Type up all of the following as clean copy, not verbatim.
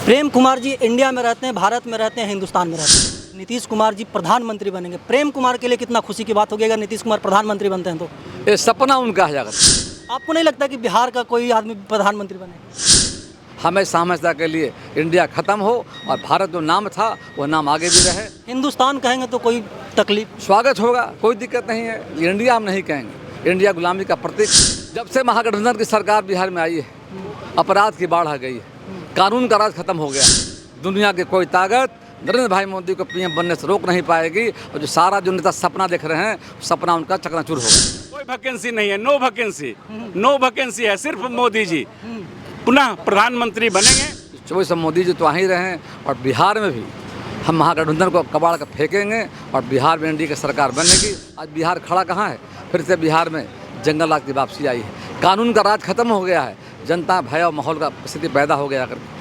Prem Kumar ji India में रहते हैं, भारत में रहते हैं, हिंदुस्तान में रहते हैं। नीतीश कुमार जी प्रधानमंत्री बनेंगे। प्रेम कुमार के लिए कितना खुशी की बात होगी अगर नीतीश कुमार प्रधानमंत्री बनते हैं तो? ये सपना उनका है जाकर। आपको नहीं लगता कि बिहार का कोई आदमी प्रधानमंत्री बने? हमेशा हमेशा के लिए इंडिया खत्म हो और भारत जो नाम था वो नाम आगे भी रहे। हिंदुस्तान कहेंगे तो कोई तकलीफ? स्वागत होगा, कोई दिक्कत नहीं है। इंडिया हम नहीं कहेंगे, इंडिया गुलामी का प्रतीक। जब से महागठबंधन की सरकार बिहार में आई है, अपराध की बाढ़ आ गई है, कानून का राज खत्म हो गया। दुनिया की कोई ताकत नरेंद्र भाई मोदी को पीएम बनने से रोक नहीं पाएगी। और जो सारा जो नेता सपना देख रहे हैं, सपना उनका चकनाचूर होगा। कोई वैकेंसी नहीं है, नो वैकेंसी है, सिर्फ मोदी जी पुनः प्रधानमंत्री बनेंगे। 24 मोदी जी तो आ ही रहे हैं और बिहार में भी हम महागठबंधन को कबाड़ कर फेंकेंगे और बिहार में एनडीए की सरकार बनेगी। आज बिहार खड़ा कहाँ है? फिर से बिहार में जंगल राज की वापसी आई है। कानून का राज खत्म हो गया है, जनता भय और माहौल का स्थिति पैदा हो गया करके।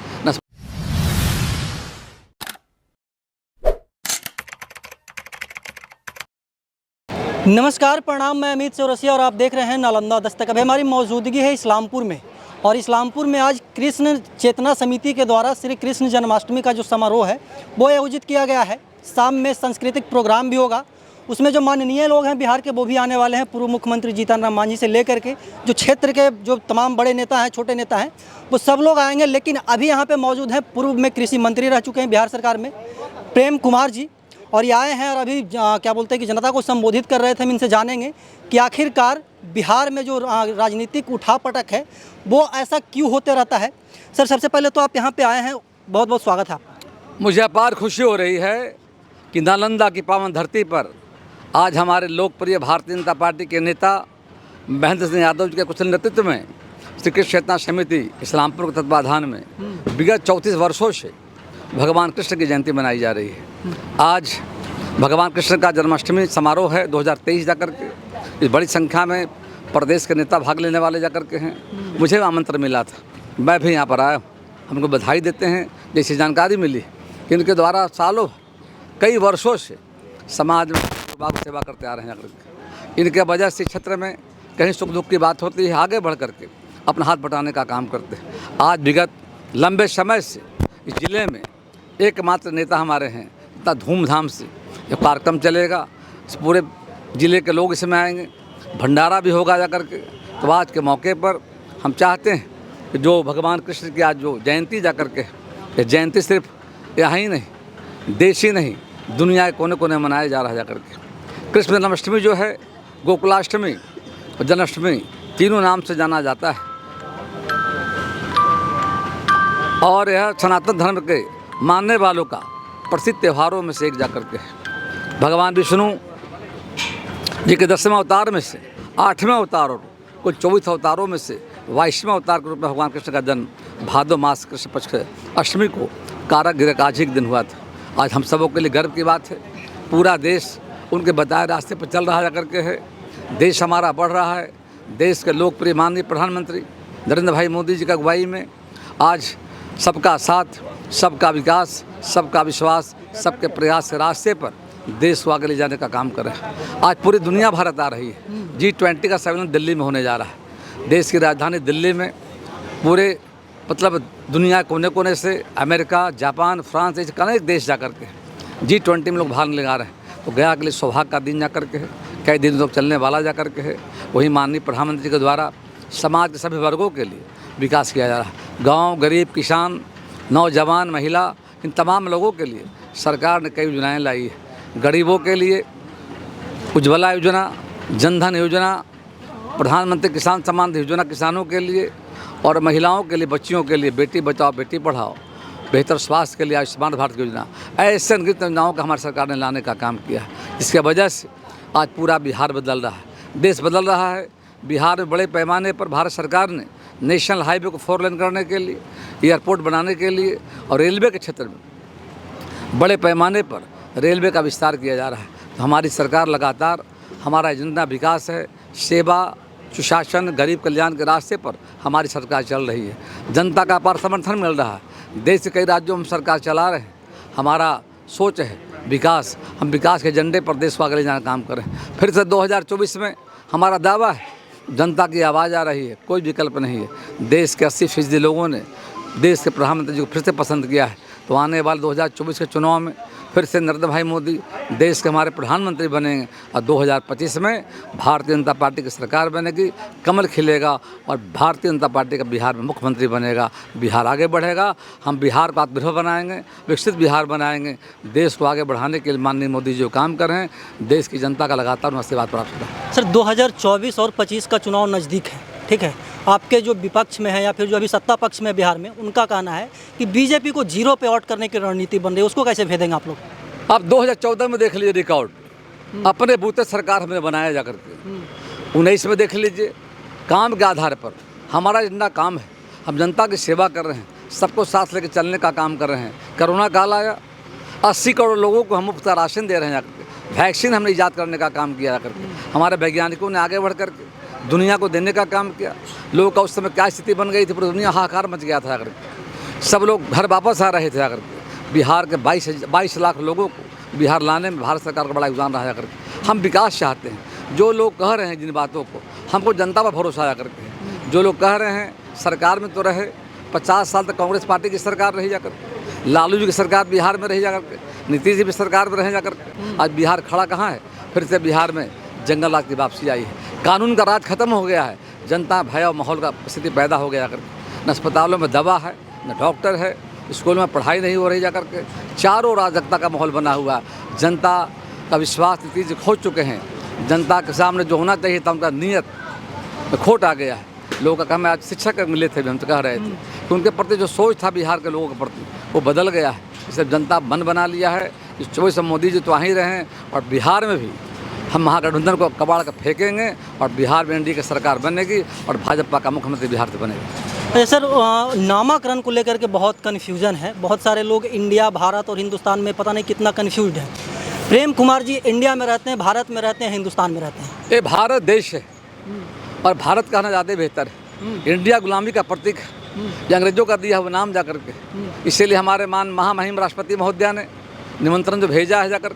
नमस्कार, प्रणाम। मैं अमित चौरसिया और आप देख रहे हैं नालंदा दस्तक। अभी हमारी मौजूदगी है इस्लामपुर में और इस्लामपुर में आज कृष्ण चेतना समिति के द्वारा श्री कृष्ण जन्माष्टमी का जो समारोह है वो आयोजित किया गया है। शाम में सांस्कृतिक प्रोग्राम भी होगा। उसमें जो माननीय लोग हैं बिहार के वो भी आने वाले हैं। पूर्व मुख्यमंत्री जीतन राम मांझी से लेकर के जो क्षेत्र के जो तमाम बड़े नेता हैं, छोटे नेता हैं, वो सब लोग आएंगे। लेकिन अभी यहाँ पे मौजूद हैं पूर्व में कृषि मंत्री रह चुके हैं बिहार सरकार में प्रेम कुमार जी, और ये आए हैं और अभी क्या बोलते हैं कि जनता को संबोधित कर रहे थे। हम इनसे जानेंगे कि आखिरकार बिहार में जो राजनीतिक उठापटक है वो ऐसा क्यों होते रहता है। सर, सबसे पहले तो आप यहाँ पे आए हैं, बहुत बहुत स्वागत है आपका। मुझे अपार खुशी हो रही है कि नालंदा की पावन धरती पर आज हमारे लोकप्रिय भारतीय जनता पार्टी के नेता महेंद्र सिंह यादव जी के कुशल नेतृत्व में श्री कृष्ण चेतना समिति इस्लामपुर के तत्वाधान में विगत 34 वर्षों से भगवान कृष्ण की जयंती मनाई जा रही है। आज भगवान कृष्ण का जन्माष्टमी समारोह है 2023 जाकर के। इस बड़ी संख्या में प्रदेश के नेता भाग लेने वाले जाकर के हैं। मुझे आमंत्रण मिला था, मैं भी यहाँ पर आया हूँ। हमको बधाई देते हैं। जैसी जानकारी मिली कि इनके द्वारा सालों कई वर्षों से समाज में बाबू सेवा करते आ रहे हैं जाकर के। इनके वजह से क्षेत्र में कहीं सुख दुख की बात होती है, आगे बढ़ करके अपना हाथ बटाने का काम करते हैं। आज विगत लंबे समय से इस जिले में एकमात्र नेता हमारे हैं। इतना धूमधाम से ये कार्यक्रम चलेगा, इस पूरे ज़िले के लोग इसमें आएंगे, भंडारा भी होगा जाकर के। तो आज के मौके पर हम चाहते हैं कि जो भगवान कृष्ण की आज जो जयंती जाकर के, ये जयंती सिर्फ यहाँ ही नहीं, देश ही नहीं, दुनिया के कोने कोने मनाया जा रहा है जाकर के। कृष्ण जन्माष्टमी जो है गोकुलाष्टमी और जन्माष्टमी तीनों नाम से जाना जाता है और यह सनातन धर्म के मानने वालों का प्रसिद्ध त्योहारों में से एक जाकर के है। भगवान विष्णु जी के 10वें अवतार में से 8वें अवतार और कुल 24 अवतारों में से 22वें अवतार के रूप में भगवान कृष्ण का जन्म भादो मास कृष्ण पक्ष अष्टमी को कारक गिरकाजी के दिन हुआ था। आज हम सबों के लिए गर्व की बात है। पूरा देश उनके बताए रास्ते पर चल रहा जाकर के है। देश हमारा बढ़ रहा है। देश के लोकप्रिय माननीय प्रधानमंत्री नरेंद्र भाई मोदी जी की अगुवाई में आज सबका साथ, सबका विकास, सबका विश्वास, सबके प्रयास के रास्ते पर देश को आगे ले जाने का काम कर रहे हैं। आज पूरी दुनिया भारत आ रही है। G20 का सम्मेलन दिल्ली में होने जा रहा है। देश की राजधानी दिल्ली में पूरे मतलब दुनिया कोने कोने से अमेरिका, जापान, फ्रांस, ऐसे अनेक देश जाकर के G20 में लोग भाग ले जा रहे हैं। तो गया के लिए सौभाग्य का दिन जाकर के है, कई दिन तक चलने वाला जाकर के है। वही माननीय प्रधानमंत्री के द्वारा समाज के सभी वर्गों के लिए विकास किया जा रहा है। गांव, गरीब, किसान, नौजवान, महिला, इन तमाम लोगों के लिए सरकार ने कई योजनाएं लाई है। गरीबों के लिए उज्ज्वला योजना, जनधन योजना, प्रधानमंत्री किसान सम्मान योजना किसानों के लिए, और महिलाओं के लिए, बच्चियों के लिए बेटी बचाओ बेटी पढ़ाओ, बेहतर स्वास्थ्य के लिए आयुष्मान भारत योजना, ऐसे अनगिनत योजनाओं का हमारी सरकार ने लाने का काम किया है। इसके वजह से आज पूरा बिहार बदल रहा है, देश बदल रहा है। बिहार में बड़े पैमाने पर भारत सरकार ने नेशनल हाईवे को 4 लेन करने के लिए, एयरपोर्ट बनाने के लिए और रेलवे के क्षेत्र में बड़े पैमाने पर रेलवे का विस्तार किया जा रहा है। तो हमारी सरकार लगातार, हमारा एजेंडा विकास है, सेवा, सुशासन, गरीब कल्याण के रास्ते पर हमारी सरकार चल रही है। जनता का अपार समर्थन मिल रहा है। देश के कई राज्यों में सरकार चला रहे हैं। हमारा सोच है विकास, हम विकास के एजेंडे पर देश को आगे ले जाने का काम करें। फिर से 2024 में हमारा दावा है, जनता की आवाज़ आ रही है, कोई विकल्प नहीं है। देश के 80% लोगों ने देश के प्रधानमंत्री जी को फिर से पसंद किया है, तो आने वाले 2024 के चुनाव में फिर से नरेंद्र भाई मोदी देश के हमारे प्रधानमंत्री बनेंगे और 2025 में भारतीय जनता पार्टी की सरकार बनेगी, कमल खिलेगा और भारतीय जनता पार्टी का बिहार में मुख्यमंत्री बनेगा। बिहार आगे बढ़ेगा, हम बिहार को आत्मनिर्भर बनाएंगे, विकसित बिहार बनाएंगे। देश को आगे बढ़ाने के लिए माननीय मोदी जी जो काम कर रहे हैं, देश की जनता का लगातार उनसे आशीर्वाद प्राप्त है। सर 2024 और 25 का चुनाव नज़दीक है, ठीक है। आपके जो विपक्ष में है या फिर जो अभी सत्ता पक्ष में बिहार में, उनका कहना है कि बीजेपी को जीरो पे आउट करने की रणनीति बन रही है, उसको कैसे भेदेंगे आप लोग? आप 2014 में देख लीजिए रिकॉर्ड, अपने बूते सरकार हमने बनाया जा करके। 19 में देख लीजिए, काम के आधार पर हमारा एजेंडा काम है, हम जनता की सेवा कर रहे हैं, सबको साथ लेकर चलने का काम कर रहे हैं। कोरोना काल आया, 80 करोड़ लोगों को हम मुफ्त राशन दे रहे हैं जाकर, वैक्सीन हमने ईजाद करने का काम किया करके, हमारे वैज्ञानिकों ने आगे बढ़ करके दुनिया को देने का काम किया। लोगों का उस समय क्या स्थिति बन गई थी, पूरी दुनिया हाहाकार मच गया था करके, सब लोग घर वापस आ रहे थे आकर के। बिहार के 22 लाख लोगों को बिहार लाने में भारत सरकार का बड़ा योगदान रहा करके। हम विकास चाहते हैं, जो लोग कह रहे हैं जिन बातों को, हमको जनता पर भरोसा आया करके। जो लोग कह रहे हैं सरकार में तो रहे, 50 साल तक कांग्रेस पार्टी की सरकार रही जाकर, लालू जी की सरकार बिहार में रही जाकर के, नीतीश जी भी सरकार में रहे जाकर के। आज बिहार खड़ा कहाँ है? फिर से बिहार में जंगल राज की वापसी आई है, कानून का राज खत्म हो गया है, जनता भय और माहौल का स्थिति पैदा हो गया करके। न अस्पतालों में दवा है, न डॉक्टर है, स्कूल में पढ़ाई नहीं हो रही जा करके, चारों अराजकता का माहौल बना हुआ है। जनता का विश्वास नीतीश जी खो चुके हैं, जनता के सामने जो होना चाहिए था उनका नीयत में खोट आ गया है। लोगों का काम है, आज शिक्षक मिले थे, हम तो कह रहे थे कि उनके प्रति जो सोच था बिहार के लोगों के प्रति वो बदल गया है। इसे जनता मन बना लिया है। इस 24 मोदी जी तो आ ही रहे हैं और बिहार में भी हम महागठबंधन को कबाड़ कर फेंकेंगे और बिहार में एनडीए की सरकार बनेगी और भाजपा का मुख्यमंत्री बिहार से बनेगा। सर नामकरण को लेकर के बहुत कन्फ्यूजन है, बहुत सारे लोग इंडिया, भारत और हिंदुस्तान में पता नहीं कितना कन्फ्यूज्ड है। प्रेम कुमार जी इंडिया में रहते हैं, भारत में रहते हैं, हिंदुस्तान में रहते हैं। ये भारत देश है और भारत कहना ज़्यादा बेहतर है। इंडिया गुलामी का प्रतीक है, ये अंग्रेजों का दिया हुआ नाम जाकर के। इसीलिए हमारे महामहिम राष्ट्रपति महोदया ने निमंत्रण जो भेजा है जाकर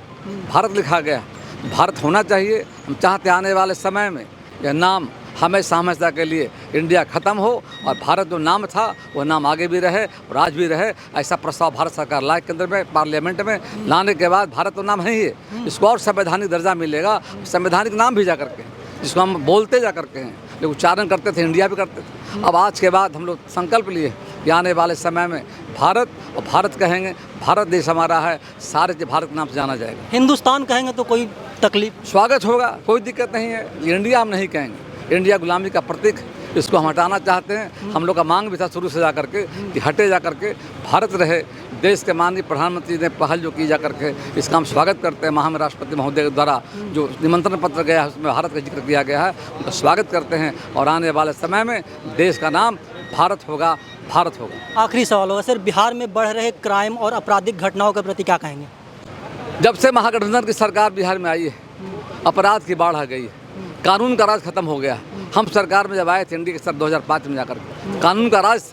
भारत लिखा गया। भारत होना चाहिए। हम चाहते आने वाले समय में यह नाम हमेशा हमेशा के लिए इंडिया ख़त्म हो और भारत जो नाम था वो नाम आगे भी रहे और आज भी रहे। ऐसा प्रस्ताव भारत सरकार लाए केंद्र में, पार्लियामेंट में लाने के बाद भारत तो नाम है ही है, इसको और संवैधानिक दर्जा मिलेगा, संवैधानिक नाम भी जा करके, जिसको हम बोलते जा करके हैं, जो उच्चारण करते थे, इंडिया भी करते थे। अब आज के बाद हम लोग संकल्प लिए कि आने वाले समय में भारत और भारत कहेंगे, भारत देश हमारा है, सारे भारत के नाम से जाना जाएगा। हिंदुस्तान कहेंगे तो कोई तकलीफ, स्वागत होगा, कोई दिक्कत नहीं है। इंडिया हम नहीं कहेंगे, इंडिया गुलामी का प्रतीक, इसको हम हटाना चाहते हैं। हम लोग का मांग भी था शुरू से जा करके कि हटे जा करके भारत रहे। देश के माननीय प्रधानमंत्री ने पहल जो की जा करके, इसका हम स्वागत करते हैं। महामहिम राष्ट्रपति महोदय के द्वारा जो निमंत्रण पत्र गया है उसमें भारत का जिक्र किया गया है, उनका स्वागत करते हैं और आने वाले समय में देश का नाम भारत होगा, भारत होगा। आखिरी सवाल होगा सर, बिहार में बढ़ रहे क्राइम और आपराधिक घटनाओं के प्रति क्या कहेंगे? जब से महागठबंधन की सरकार बिहार में आई है, अपराध की बाढ़ आ गई है, कानून का राज खत्म हो गया। हम सरकार में जब आए थे एनडीए के सर 2005 में जाकर कानून का राज,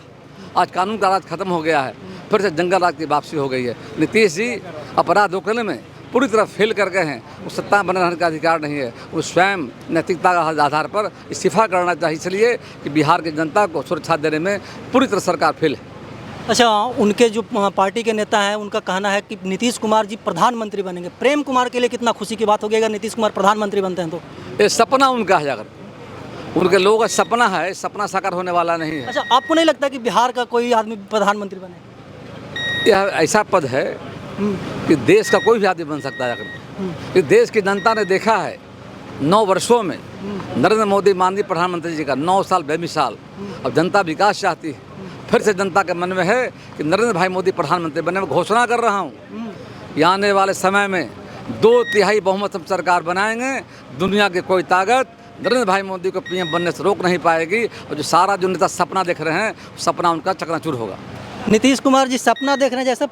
आज कानून का राज खत्म हो गया है, फिर से जंगल राज की वापसी हो गई है। नीतीश जी अपराध रोकने में पूरी तरह फेल कर गए हैं। उस सत्ता में बने रहने का अधिकार नहीं है, वो स्वयं नैतिकता के आधार पर इस्तीफा करना चाहिए, इसलिए कि बिहार की जनता को सुरक्षा देने में पूरी तरह सरकार फेल है। अच्छा, उनके जो पार्टी के नेता हैं उनका कहना है कि नीतीश कुमार जी प्रधानमंत्री बनेंगे। प्रेम कुमार के लिए कितना खुशी की बात होगी अगर नीतीश कुमार प्रधानमंत्री बनते हैं तो? ये सपना उनका है, जाकर उनके लोगों का सपना है, सपना साकार होने वाला नहीं है। अच्छा, आपको नहीं लगता कि बिहार का कोई आदमी प्रधानमंत्री बने? यह ऐसा पद है कि देश का कोई भी आदमी बन सकता है। जाकर इस देश की जनता ने देखा है 9 वर्षों में नरेंद्र मोदी माननीय प्रधानमंत्री जी का 9 साल बेमिसाल। अब जनता विकास चाहती है, फिर से जनता के मन में है कि नरेंद्र भाई मोदी प्रधानमंत्री बनने में घोषणा कर रहा हूँ कि आने वाले समय में 2/3 बहुमत हम सरकार बनाएंगे। दुनिया की कोई ताकत नरेंद्र भाई मोदी को पीएम बनने से रोक नहीं पाएगी और जो सारा जो नेता सपना देख रहे हैं, सपना उनका चकनाचूर होगा। नीतीश कुमार जी सपना देख रहे हैं जैसा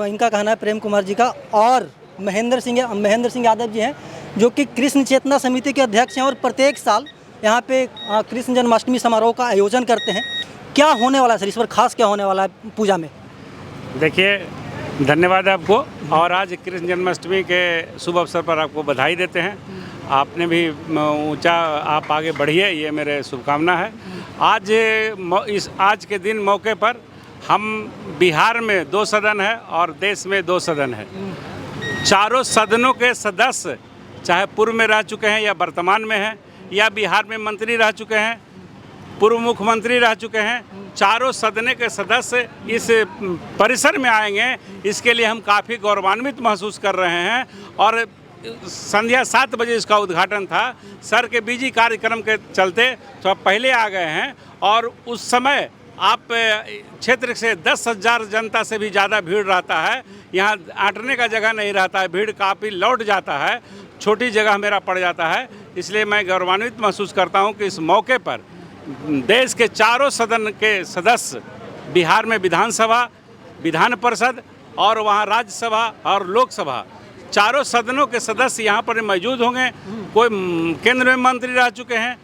इनका कहना है, प्रेम कुमार जी का। और महेंद्र सिंह यादव जी हैं जो कि कृष्ण चेतना समिति के अध्यक्ष हैं और प्रत्येक साल यहाँ पे कृष्ण जन्माष्टमी समारोह का आयोजन करते हैं। क्या होने वाला है सर, इस बार खास क्या होने वाला है पूजा में? देखिए, धन्यवाद आपको, और आज कृष्ण जन्माष्टमी के शुभ अवसर पर आपको बधाई देते हैं। आपने भी ऊंचा, आप आगे बढ़िए, ये मेरे शुभकामना है। आज के दिन मौके पर हम बिहार में 2 सदन है और देश में 2 सदन है। चारों सदनों के सदस्य चाहे पूर्व में रह चुके हैं या वर्तमान में हैं या बिहार में मंत्री रह चुके हैं, पूर्व मुख्यमंत्री रह चुके हैं, चारों सदन के सदस्य इस परिसर में आएंगे, इसके लिए हम काफ़ी गौरवान्वित महसूस कर रहे हैं। और संध्या 7 बजे इसका उद्घाटन था। सर के बिजी कार्यक्रम के चलते तो आप पहले आ गए हैं और उस समय आप क्षेत्र से 10,000 जनता से भी ज़्यादा भीड़ रहता है। यहाँ आटने का जगह नहीं रहता है, भीड़ काफ़ी लौट जाता है, छोटी जगह मेरा पड़ जाता है। इसलिए मैं गौरवान्वित महसूस करता हूँ कि इस मौके पर देश के चारों सदन के सदस्य, बिहार में विधानसभा, विधान परिषद और वहाँ राज्यसभा और लोकसभा, चारों सदनों के सदस्य यहाँ पर मौजूद होंगे। कोई केंद्र में मंत्री रह चुके हैं,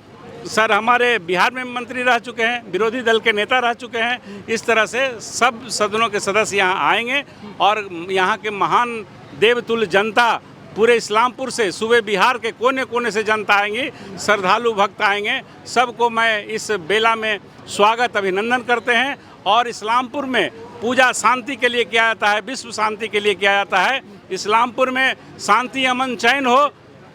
सर हमारे बिहार में मंत्री रह चुके हैं, विरोधी दल के नेता रह चुके हैं। इस तरह से सब सदनों के सदस्य यहाँ आएंगे और यहाँ के महान देवतुल्य जनता पूरे इस्लामपुर से, सूबे बिहार के कोने कोने से जनता आएंगी, श्रद्धालु भक्त आएंगे। सबको मैं इस बेला में स्वागत अभिनंदन करते हैं। और इस्लामपुर में पूजा शांति के लिए किया जाता है, विश्व शांति के लिए किया जाता है। इस्लामपुर में शांति, अमन, चैन हो,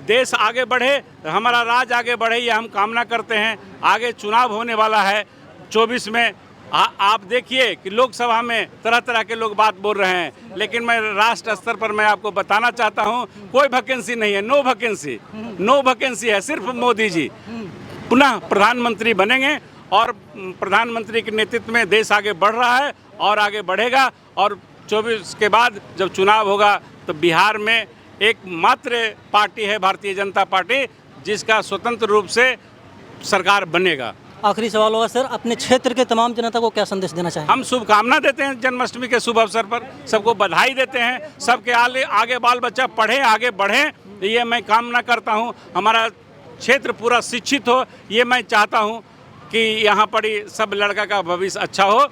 देश आगे बढ़े, हमारा राज्य आगे बढ़े, ये हम कामना करते हैं। आगे चुनाव होने वाला है 24 में। आप देखिए कि लोकसभा में तरह तरह के लोग बात बोल रहे हैं, लेकिन मैं राष्ट्र स्तर पर मैं आपको बताना चाहता हूं, कोई वैकेंसी नहीं है, नो वैकेंसी है। सिर्फ मोदी जी पुनः प्रधानमंत्री बनेंगे और प्रधानमंत्री के नेतृत्व में देश आगे बढ़ रहा है और आगे बढ़ेगा। और 24 के बाद जब चुनाव होगा तो बिहार में एकमात्र पार्टी है भारतीय जनता पार्टी, जिसका स्वतंत्र रूप से सरकार बनेगा। आखिरी सवाल होगा सर, अपने क्षेत्र के तमाम जनता को क्या संदेश देना चाहेंगे? हम शुभकामना देते हैं जन्माष्टमी के शुभ अवसर पर, सबको बधाई देते हैं। सबके आगे बाल बच्चा पढ़े, आगे बढ़े, ये मैं कामना करता हूँ। हमारा क्षेत्र पूरा शिक्षित हो, ये मैं चाहता हूँ कि यहाँ पर सब लड़का का भविष्य अच्छा हो।